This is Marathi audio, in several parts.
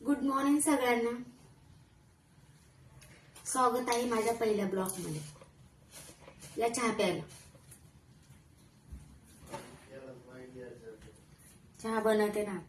गुड मॉर्निंग सगळ्यांना. स्वागत आहे माझ्या पहिल्या ब्लॉग मध्ये. या चहा प्यायला. चहा बनवते ना.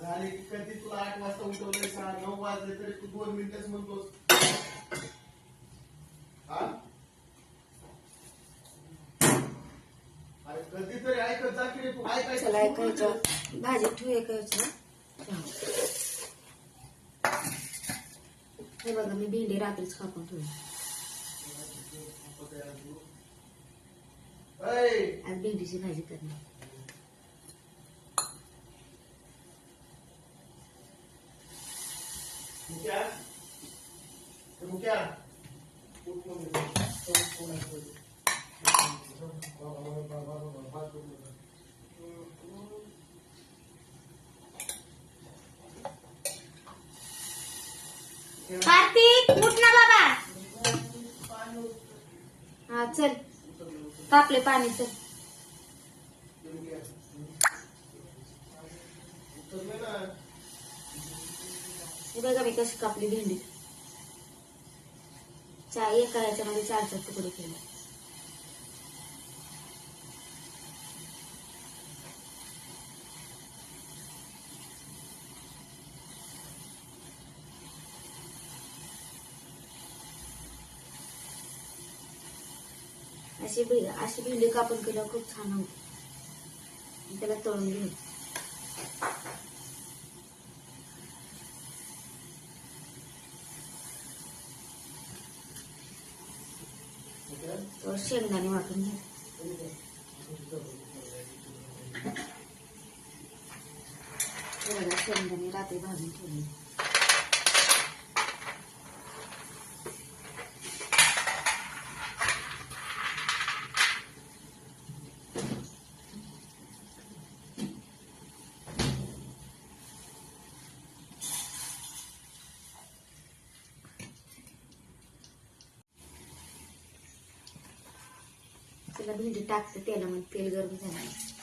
झाले की कधी तुला 8 वाजता उठवलंय, 9 वाजले तरी तू 2 मिनिटच म्हणतोस. अरे कधीतरी ऐकत जा की रे तू. चला ऐकायचं. भाजी ठेवू ऐकायचं. हे बघा मी भेंडी रात्रीच कापून ठेवली. आज भेंडीची भाजी करणार. कार्तिक उठ ना बाबा. हा चल तापले पाणी. चल हे बघा मी कशी कापली भेंडी. एका याच्यामध्ये 4 तुकडे केले. अशी भेंडी कापून केल्यावर खूप छान होते. त्याला तळून घेऊ. शेंगदाणे वाटून घ्या. शेंगदाणे रात्री भाजून ठेवले. त्याला भेंडी टाकते तेलामध्ये. तेल गरम झालं.